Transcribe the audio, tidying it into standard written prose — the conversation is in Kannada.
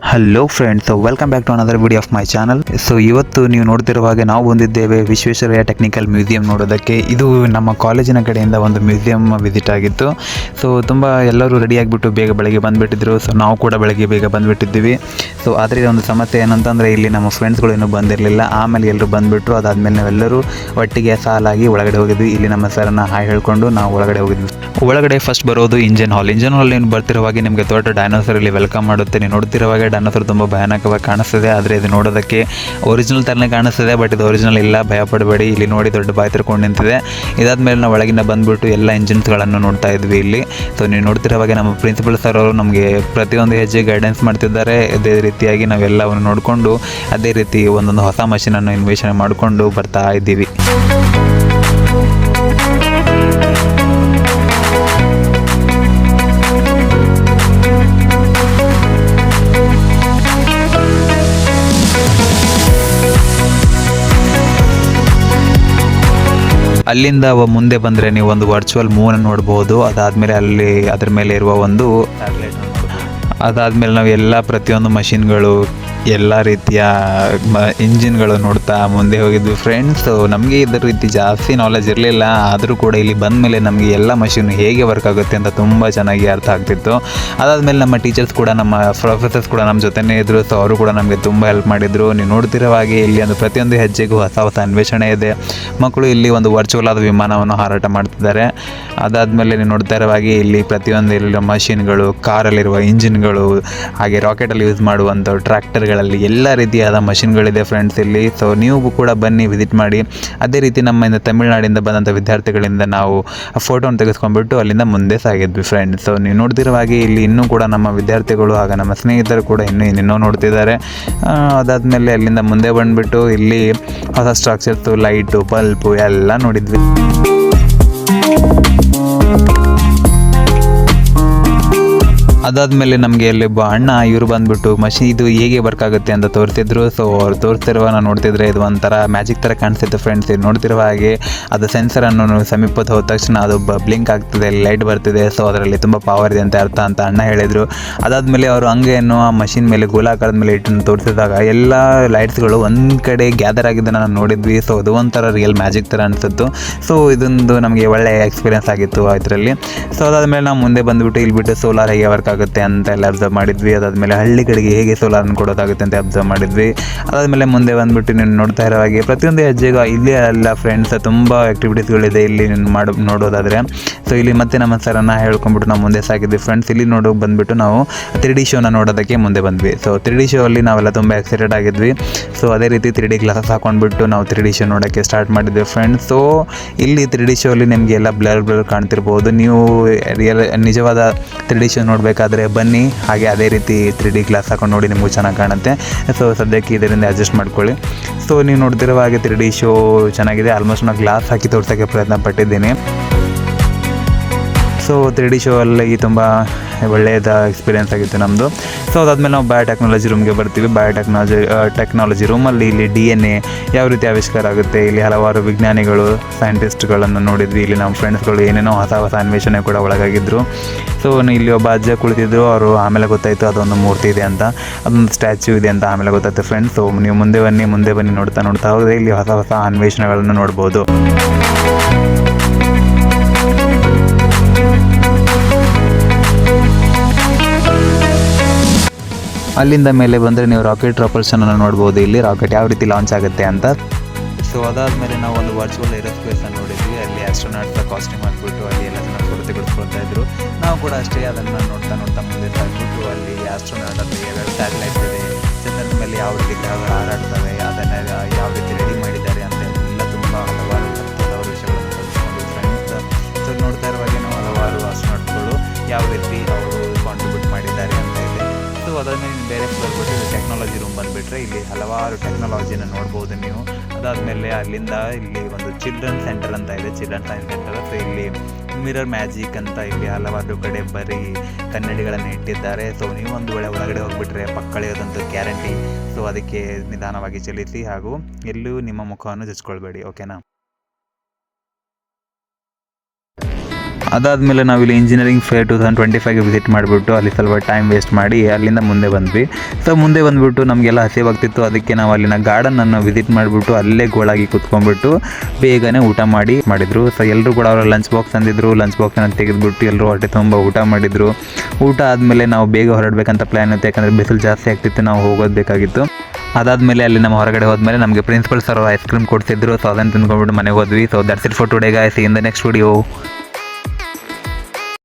Hello friends, welcome back to another video of my channel. So ಇವತ್ತು ನೀವು ನೋಡ್ತಿರುವ ಹಾಗೆ ನಾವು ಬಂದಿದ್ದೇವೆ ವಿಶ್ವೇಶ್ವರಯ್ಯ ಟೆಕ್ನಿಕಲ್ ಮ್ಯೂಸಿಯಂ ನೋಡೋದಕ್ಕೆ. ಇದು ನಮ್ಮ ಕಾಲೇಜಿನ ಕಡೆಯಿಂದ ಒಂದು ಮ್ಯೂಸಿಯಂ ವಿಸಿಟ್ ಆಗಿತ್ತು. ಸೊ ತುಂಬ ಎಲ್ಲರೂ ರೆಡಿ ಆಗಿಬಿಟ್ಟು ಬೇಗ ಬೆಳಗ್ಗೆ ಬಂದುಬಿಟ್ಟಿದ್ರು. ಸೊ ನಾವು ಕೂಡ ಬೆಳಗ್ಗೆ ಬೇಗ ಬಂದುಬಿಟ್ಟಿದ್ದೀವಿ. ಸೊ ಆದರೆ ಒಂದು ಸಮಸ್ಯೆ ಏನಂತಂದರೆ ಇಲ್ಲಿ ನಮ್ಮ ಫ್ರೆಂಡ್ಸ್ಗಳು ಇನ್ನೂ ಬಂದಿರಲಿಲ್ಲ. ಆಮೇಲೆ ಎಲ್ಲರೂ ಬಂದುಬಿಟ್ರು. ಅದಾದಮೇಲೆ ನಾವೆಲ್ಲರೂ ಒಟ್ಟಿಗೆ ಸಾಲಾಗಿ ಒಳಗಡೆ ಹೋಗಿದ್ವಿ. ಇಲ್ಲಿ ನಮ್ಮ ಸರ್ನ ಹಾಯ್ ಹೇಳ್ಕೊಂಡು ನಾವು ಒಳಗಡೆ ಹೋಗಿದ್ವಿ. ಒಳಗಡೆ ಫಸ್ಟ್ ಬರೋದು ಇಂಜಿನ್ ಹಾಲ್. ಇಂಜಿನ್ ಹಾಲ್ ನೀವು ಬರ್ತಿರುವಾಗ ನಿಮಗೆ ದೊಡ್ಡ ಡೈನೋಸರ್ ಇಲ್ಲಿ ವೆಲ್ಕಮ್ ಮಾಡುತ್ತೆ. ನೀವು ನೋಡ್ತಿರುವಾಗ ಡೈನೋಸರ್ ತುಂಬ ಭಯಾನಕವಾಗಿ ಕಾಣಿಸ್ತದೆ. ಆದರೆ ಇದು ನೋಡೋದಕ್ಕೆ ಒರಿಜಿನಲ್ ಥರನೇ ಕಾಣಿಸ್ತದೆ, ಬಟ್ ಇದು ಒರಿಜಿನಲ್ ಇಲ್ಲ, ಭಯಪಡಬೇಡಿ. ಇಲ್ಲಿ ನೋಡಿ ದೊಡ್ಡ ಬಾಯಿ ತಿರ್ಕೊಂಡು ನಿಂತಿದೆ. ಇದಾದಮೇಲೆ ನಾವು ಒಳಗಿನ ಬಂದುಬಿಟ್ಟು ಎಲ್ಲ ಇಂಜಿನ್ಸ್ಗಳನ್ನು ನೋಡ್ತಾ ಇದ್ವಿ ಇಲ್ಲಿ. ಸೊ ನೀವು ನೋಡ್ತಿರುವಾಗ ನಮ್ಮ ಪ್ರಿನ್ಸಿಪಲ್ ಸರ್ ಅವರು ನಮಗೆ ಪ್ರತಿಯೊಂದು ಹೆಜ್ಜೆ ಗೈಡೆನ್ಸ್ ಮಾಡ್ತಿದ್ದಾರೆ. ಅದೇ ರೀತಿಯಾಗಿ ನಾವೆಲ್ಲವನ್ನು ನೋಡಿಕೊಂಡು ಅದೇ ರೀತಿ ಒಂದೊಂದು ಹೊಸ ಮಷೀನನ್ನು ಇನ್ವೆಷನ್ ಮಾಡಿಕೊಂಡು ಬರ್ತಾ ಇದ್ದೀವಿ. ಅಲ್ಲಿಂದ ಮುಂದೆ ಬಂದರೆ ನೀವು ಒಂದು ವರ್ಚುವಲ್ ಮೂನ್ ನೋಡ್ಬೋದು. ಅದಾದಮೇಲೆ ಅಲ್ಲಿ ಅದರ ಮೇಲೆ ಇರುವ ಒಂದು ಸ್ಯಾಟಲೈಟ್ ನೋಡ್ಬೋದು. ಅದಾದಮೇಲೆ ನಾವು ಎಲ್ಲ ಪ್ರತಿಯೊಂದು ಮಷಿನ್ಗಳು, ಎಲ್ಲ ರೀತಿಯ ಇಂಜಿನ್ಗಳು ನೋಡ್ತಾ ಮುಂದೆ ಹೋಗಿದ್ವಿ ಫ್ರೆಂಡ್ಸ್. ನಮಗೆ ಇದರ ರೀತಿ ಜಾಸ್ತಿ ನಾಲೆಜ್ ಇರಲಿಲ್ಲ, ಆದರೂ ಕೂಡ ಇಲ್ಲಿ ಬಂದ ಮೇಲೆ ನಮಗೆ ಎಲ್ಲ ಮಷೀನ್ ಹೇಗೆ ವರ್ಕ್ ಆಗುತ್ತೆ ಅಂತ ತುಂಬ ಚೆನ್ನಾಗಿ ಅರ್ಥ ಆಗ್ತಿತ್ತು. ಅದಾದಮೇಲೆ ನಮ್ಮ ಟೀಚರ್ಸ್ ಕೂಡ, ನಮ್ಮ ಪ್ರೊಫೆಸರ್ಸ್ ಕೂಡ ನಮ್ಮ ಜೊತೆನೇ ಇದ್ದರು. ಸೊ ಅವರು ಕೂಡ ನಮಗೆ ತುಂಬ ಹೆಲ್ಪ್ ಮಾಡಿದರು. ನೀವು ನೋಡ್ತಿರೋ ಹಾಗೆ ಇಲ್ಲಿ ಒಂದು ಪ್ರತಿಯೊಂದು ಹೆಜ್ಜೆಗೂ ಹೊಸ ಹೊಸ ಅನ್ವೇಷಣೆ ಇದೆ. ಮಕ್ಕಳು ಇಲ್ಲಿ ಒಂದು ವರ್ಚುವಲ್ ಆದ ವಿಮಾನವನ್ನು ಹಾರಾಟ ಮಾಡ್ತಿದ್ದಾರೆ. ಅದಾದಮೇಲೆ ನೀವು ನೋಡ್ತಾ ಇರೋ ಹಾಗೆ ಇಲ್ಲಿ ಪ್ರತಿಯೊಂದು ಇಲ್ಲಿರೋ ಮಷೀನ್ಗಳು, ಕಾರಲ್ಲಿರುವ ಇಂಜಿನ್ಗಳು, ಹಾಗೆ ರಾಕೆಟಲ್ಲಿ ಯೂಸ್ ಮಾಡುವಂಥ ಟ್ರ್ಯಾಕ್ಟರ್ಗಳಲ್ಲಿ ಎಲ್ಲ ರೀತಿಯಾದ ಮಷಿನ್ಗಳಿದೆ ಫ್ರೆಂಡ್ಸ್ ಇಲ್ಲಿ. ಸೊ ನೀವು ಕೂಡ ಬನ್ನಿ, ವಿಸಿಟ್ ಮಾಡಿ. ಅದೇ ರೀತಿ ನಮ್ಮ ತಮಿಳುನಾಡಿಂದ ಬಂದಂಥ ವಿದ್ಯಾರ್ಥಿಗಳಿಂದ ನಾವು ಫೋಟೋನ ತೆಗೆಸ್ಕೊಂಡ್ಬಿಟ್ಟು ಅಲ್ಲಿಂದ ಮುಂದೆ ಸಾಗಿದ್ವಿ ಫ್ರೆಂಡ್ಸ್. ಸೊ ನೀವು ನೋಡ್ತಿರೋ ಹಾಗೆ ಇಲ್ಲಿ ಇನ್ನೂ ಕೂಡ ನಮ್ಮ ವಿದ್ಯಾರ್ಥಿಗಳು ಹಾಗೂ ನಮ್ಮ ಸ್ನೇಹಿತರು ಕೂಡ ಇನ್ನೂ ನೋಡ್ತಿದ್ದಾರೆ. ಅದಾದಮೇಲೆ ಅಲ್ಲಿಂದ ಮುಂದೆ ಬಂದುಬಿಟ್ಟು ಇಲ್ಲಿ ಹೊಸ ಸ್ಟ್ರಕ್ಚರ್ಸು, ಲೈಟು, ಬಲ್ಬು ಎಲ್ಲ ನೋಡಿದ್ವಿ. ಅದಾದಮೇಲೆ ನಮಗೆ ಅಲ್ಲಿ ಅಣ್ಣ ಇವರು ಬಂದುಬಿಟ್ಟು ಮಷೀನ್ ಇದು ಹೇಗೆ ವರ್ಕ್ ಆಗುತ್ತೆ ಅಂತ ತೋರಿಸಿದ್ರು. ಸೊ ಅವ್ರು ತೋರಿಸ್ತಿರುವ ನೋಡ್ತಿದ್ರೆ ಇದು ಒಂಥರ ಮ್ಯಾಜಿಕ್ ಥರ ಕಾಣಿಸ್ತಿತ್ತು ಫ್ರೆಂಡ್ಸ್. ಇದು ನೋಡ್ತಿರುವ ಹಾಗೆ ಅದು ಸೆನ್ಸರನ್ನು ಸಮೀಪದ ಹೋದ ತಕ್ಷಣ ಅದು ಬ್ಲಿಂಕ್ ಆಗ್ತಿದೆ, ಲೈಟ್ ಬರ್ತಿದೆ. ಸೊ ಅದರಲ್ಲಿ ತುಂಬ ಪವರ್ ಇದೆ ಅಂತ ಅರ್ಥ ಅಂತ ಅಣ್ಣ ಹೇಳಿದರು. ಅದಾದಮೇಲೆ ಅವರು ಹಂಗೆಯನ್ನು ಆ ಮಷೀನ್ ಮೇಲೆ ಗೋಲಾಕಾರದ ಮೇಲೆ ಇಟ್ಟನ್ನು ತೋರಿಸಿದಾಗ ಎಲ್ಲ ಲೈಟ್ಸ್ಗಳು ಒಂದು ಕಡೆ ಗ್ಯಾದರ್ ಆಗಿದ್ದನ್ನು ನಾವು ನೋಡಿದ್ವಿ. ಸೊ ಅದು ಒಂಥರ ರಿಯಲ್ ಮ್ಯಾಜಿಕ್ ಥರ ಅನಿಸುತ್ತು. ಸೊ ಇದೊಂದು ನಮಗೆ ಒಳ್ಳೆಯ ಎಕ್ಸ್ಪೀರಿಯನ್ಸ್ ಆಗಿತ್ತು ಇದರಲ್ಲಿ. ಸೊ ಅದಾದಮೇಲೆ ನಾವು ಮುಂದೆ ಬಂದುಬಿಟ್ಟು ಇಲ್ಲಿ ಬಿಟ್ಟು ಸೋಲಾರ್ ಹೇಗೆ ವರ್ಕ್ ಆಗುತ್ತೆ ಅಂತ ಎಲ್ಲ ಅಬ್ಸರ್ವ್ ಮಾಡಿದ್ವಿ. ಅದಾದಮೇಲೆ ಹಳ್ಳಿ ಕಡೆಗೆ ಹೇಗೆ ಸೋಲಾರನ್ನು ಕೊಡೋದಾಗುತ್ತೆ ಅಂತ ಅಬ್ಸರ್ವ್ ಮಾಡಿದ್ವಿ. ಅದಾದಮೇಲೆ ಮುಂದೆ ಬಂದುಬಿಟ್ಟು ನೀನು ನೋಡ್ತಾ ಇರೋ ಹಾಗೆ ಪ್ರತಿಯೊಂದು ಹೆಜ್ಜೆಗೂ ಇಲ್ಲೇ ಅಲ್ಲ ಫ್ರೆಂಡ್ಸ್ ತುಂಬ ಆ್ಯಕ್ಟಿವಿಟೀಸ್ಗಳಿದೆ ಇಲ್ಲಿ ನೋಡೋದಾದರೆ. ಸೊ ಇಲ್ಲಿ ಮತ್ತೆ ನಮ್ಮ ಸರನ್ನು ಹೇಳ್ಕೊಂಡ್ಬಿಟ್ಟು ನಾವು ಮುಂದೆ ಸಾಗಿದ್ವಿ ಫ್ರೆಂಡ್ಸ್. ಇಲ್ಲಿ ಬಂದುಬಿಟ್ಟು ನಾವು 3D ಶೋನ ನೋಡೋದಕ್ಕೆ ಮುಂದೆ ಬಂದ್ವಿ. ಸೊ 3D ಶೋ ಅಲ್ಲಿ ನಾವೆಲ್ಲ ತುಂಬ ಎಕ್ಸೈಟೆಡ್ ಆಗಿದ್ವಿ. ಸೊ ಅದೇ ರೀತಿ 3D ಗ್ಲಾಸಸ್ ಹಾಕೊಂಡ್ಬಿಟ್ಟು ನಾವು 3D ಶೋ ನೋಡೋಕ್ಕೆ ಸ್ಟಾರ್ಟ್ ಮಾಡಿದ್ವಿ ಫ್ರೆಂಡ್ಸ್. ಸೊ ಇಲ್ಲಿ 3D ಶೋ ಅಲ್ಲಿ ನಿಮಗೆ ಎಲ್ಲ ಬ್ಲರ್ ಕಾಣ್ತಿರ್ಬೋದು. ನೀವು ನಿಜವಾದ 3D ಶೋ ನೋಡಬೇಕಾದ್ರೆ ಬನ್ನಿ, ಹಾಗೆ ಅದೇ ರೀತಿ 3D ಗ್ಲಾಸ್ ಹಾಕೊಂಡು ನೋಡಿ, ನಿಮಗೂ ಚೆನ್ನಾಗಿ ಕಾಣುತ್ತೆ. ಸೊ ಸದ್ಯಕ್ಕೆ ಇದರಿಂದ ಅಡ್ಜಸ್ಟ್ ಮಾಡ್ಕೊಳ್ಳಿ. ಸೊ ನೀವು ನೋಡ್ತಿರುವ ಹಾಗೆ 3D ಶೋ ಚೆನ್ನಾಗಿದೆ. ಆಲ್ಮೋಸ್ಟ್ ನಾನು ಗ್ಲಾಸ್ ಹಾಕಿ ತೋರ್ಸೋಕ್ಕೆ ಪ್ರಯತ್ನ ಪಟ್ಟಿದ್ದೀನಿ. ಸೊ 3D ಶೋ ಅಲ್ಲಿ ತುಂಬ ಒಳ್ಳೆಯದ ಎಕ್ಸ್ಪೀರಿಯೆನ್ಸ್ ಆಗಿತ್ತು ನಮ್ಮದು. ಸೊ ಅದಾದಮೇಲೆ ನಾವು ಬಯೋಟೆಕ್ನಾಲಜಿ ರೂಮ್ಗೆ ಬರ್ತೀವಿ. ಟೆಕ್ನಾಲಜಿ ರೂಮಲ್ಲಿ ಇಲ್ಲಿ DNA ಯಾವ ರೀತಿ ಆವಿಷ್ಕಾರ ಆಗುತ್ತೆ, ಇಲ್ಲಿ ಹಲವಾರು ವಿಜ್ಞಾನಿಗಳು, ಸೈಂಟಿಸ್ಟ್ಗಳನ್ನು ನೋಡಿದ್ವಿ. ಇಲ್ಲಿ ನಮ್ಮ ಫ್ರೆಂಡ್ಸ್ಗಳು ಏನೇನೋ ಹೊಸ ಹೊಸ ಅನ್ವೇಷಣೆ ಕೂಡ ಒಳಗಾಗಿದ್ದರು. ಸೊ ಇಲ್ಲಿ ಒಬ್ಬ ಅಜ್ಜ ಕುಳಿತಿದ್ರು. ಅವರು ಆಮೇಲೆ ಗೊತ್ತಾಯಿತು ಅದೊಂದು ಮೂರ್ತಿ ಇದೆ ಅಂತ, ಅದೊಂದು ಸ್ಟ್ಯಾಚ್ಯೂ ಇದೆ ಅಂತ ಆಮೇಲೆ ಗೊತ್ತಾಯ್ತು ಫ್ರೆಂಡ್ಸ್. ಸೊ ನೀವು ಮುಂದೆ ಬನ್ನಿ ನೋಡ್ತಾ ಹೋದರೆ ಇಲ್ಲಿ ಹೊಸ ಹೊಸ ಅನ್ವೇಷಣೆಗಳನ್ನು ನೋಡ್ಬೋದು. ಅಲ್ಲಿಂದ ಮೇಲೆ ಬಂದರೆ ನೀವು ರಾಕೆಟ್ ಪ್ರಪಲ್ಷನನ್ನು ನೋಡ್ಬೋದು. ಇಲ್ಲಿ ರಾಕೆಟ್ ಯಾವ ರೀತಿ ಲಾಂಚ್ ಆಗುತ್ತೆ ಅಂತ. ಸೊ ಅದಾದಮೇಲೆ ನಾವು ಒಂದು ವರ್ಚುವಲ್ ಏರೋಸ್ಪೇಸನ್ನು ನೋಡಿದ್ವಿ. ಅಲ್ಲಿ ಆಸ್ಟ್ರೋನಾಟ್ಸ್ ಕಾಸ್ಟ್ಯೂಮ್ ಹಾಕ್ಬಿಟ್ಟು ಅಲ್ಲಿ ಎಲ್ಲ ಜನ ಫೋಟೋ ತೆಗೆದುಕೊಳ್ತಾ ಇದ್ರು. ನಾವು ಕೂಡ ಅಷ್ಟೇ ಅದನ್ನು ನೋಡ್ತಾ ಮುಂದೆ ಸಾಗ್ಬಿಟ್ಟು ಅಲ್ಲಿ ಆಸ್ಟ್ರೋನಾಟ್ ಅಲ್ಲಿ ಯಾವ್ಯಾವ ಸ್ಯಾಟಲೈಟ್ ಇದೆ, ಚಂದ್ರನ ಮೇಲೆ ಯಾವ ರೀತಿ ಗ್ರಹಗಳು ಹಾರಾಡ್ತವೆ, ಅದನ್ನು ಯಾವ ರೀತಿ ರೆಡಿ ಮಾಡಿದ್ದಾರೆ ಅಂತ ಎಲ್ಲ ತುಂಬ ಹಲವಾರು ವಿಷಯಗಳನ್ನು ಕಲಿಸ್ಕೊಂಡು ಫ್ರೆಂಡ್ಸ್. ಸೊ ನೋಡ್ತಾ ಇರುವಾಗ ನಾವು ಹಲವಾರು ಆಸ್ಟ್ರೋನಾಟ್ಗಳು ಯಾವ ರೀತಿ ಅವರು ಕಾಂಟ್ರಿಬ್ಯೂಟ್ ಮಾಡಿದ್ದಾರೆ ಅಂತ ಇದೆ. ಸೊ ಅದಾದಮೇಲೆ ಬೇರೆ ಬರ್ಬಿಟ್ಟು ಟೆಕ್ನಾಲಜಿ ರೂಮ್ ಬಂದುಬಿಟ್ರೆ ಇಲ್ಲಿ ಹಲವಾರು ಟೆಕ್ನಾಲಜಿನ ನೋಡ್ಬೋದು ನೀವು. ಅದಾದಮೇಲೆ ಅಲ್ಲಿಂದ ಇಲ್ಲಿ ಒಂದು ಚಿಲ್ಡ್ರನ್ ಸೆಂಟರ್ ಅಂತ ಇದೆ, ಚಿಲ್ಡ್ರನ್ ಸೈನ್ಸ್ ಸೆಂಟರ್. ಸೊ ಇಲ್ಲಿ ಮಿರರ್ ಮ್ಯಾಜಿಕ್ ಅಂತ ಇಲ್ಲಿ ಹಲವಾರು ಕಡೆ ಬರೀ ಕನ್ನಡಿಗಳನ್ನು ಇಟ್ಟಿದ್ದಾರೆ. ಸೊ ನೀವು ಒಂದು ವೇಳೆ ಒಳಗಡೆ ಹೋಗ್ಬಿಟ್ರೆ ಪಕ್ಕಳೆಯೋದಂತೂ ಗ್ಯಾರಂಟಿ. ಸೊ ಅದಕ್ಕೆ ನಿಧಾನವಾಗಿ ಚಲಿಸಿ ಹಾಗೂ ಎಲ್ಲೂ ನಿಮ್ಮ ಮುಖವನ್ನು ಜಚ್ಕೊಳ್ಬೇಡಿ, ಓಕೆನಾ. ಅದಾದಮೇಲೆ ನಾವಿಲ್ಲಿ ಇಂಜಿನಿಯರಿಂಗ್ ಫೇರ್ 2025ಗೆ ವಿಸಿಟ್ ಮಾಡಿಬಿಟ್ಟು ಅಲ್ಲಿ ಸ್ವಲ್ಪ ಟೈಮ್ ವೇಸ್ಟ್ ಮಾಡಿ ಅಲ್ಲಿಂದ ಮುಂದೆ ಬಂದ್ವಿ. ಸೊ ಮುಂದೆ ಬಂದುಬಿಟ್ಟು ನಮಗೆಲ್ಲ ಹಸಿವಾಗ್ತಿತ್ತು, ಅದಕ್ಕೆ ನಾವು ಅಲ್ಲಿನ ಗಾರ್ಡನನ್ನು ವಿಸಿಟ್ ಮಾಡಿಬಿಟ್ಟು ಅಲ್ಲೇ ಗೋಳಾಗಿ ಕೂತ್ಕೊಂಡ್ಬಿಟ್ಟು ಬೇಗನೆ ಊಟ ಮಾಡಿದರು. ಸೊ ಎಲ್ಲರೂ ಕೂಡ ಅವರ ಲಂಚ್ ಬಾಕ್ಸ್ ಅಂದಿದ್ರು, ಲಂಚ್ ಬಾಕ್ಸನ್ನು ತೆಗೆದುಬಿಟ್ಟು ಎಲ್ಲರೂ ಹೊಟ್ಟೆ ತುಂಬ ಊಟ ಮಾಡಿದರು. ಊಟ ಆದಮೇಲೆ ನಾವು ಬೇಗ ಹೊರಡಬೇಕಂತ ಪ್ಲ್ಯಾನ್ ಇತ್ತು, ಯಾಕಂದರೆ ಬಿಸಿಲು ಜಾಸ್ತಿ ಆಗ್ತಿತ್ತು, ನಾವು ಹೋಗೋದಬೇಕಾಗಿತ್ತು. ಅದಾದಮೇಲೆ ಅಲ್ಲಿ ನಮ್ಮ ಹೊರಗಡೆ ಹೋದ್ಮೇಲೆ ನಮಗೆ ಪ್ರಿನ್ಸಿಪಲ್ ಸರ್ ಐಸ್ ಕ್ರೀಮ್ ಕೊಡ್ತಿದ್ರು. ಸೊ ಅದನ್ನು ತಿಂದ್ಕೊಂಡ್ಬಿಟ್ಟು ಮನೆಗೆ ಹೋದ್ವಿ. So that's it for today guys, in the next video.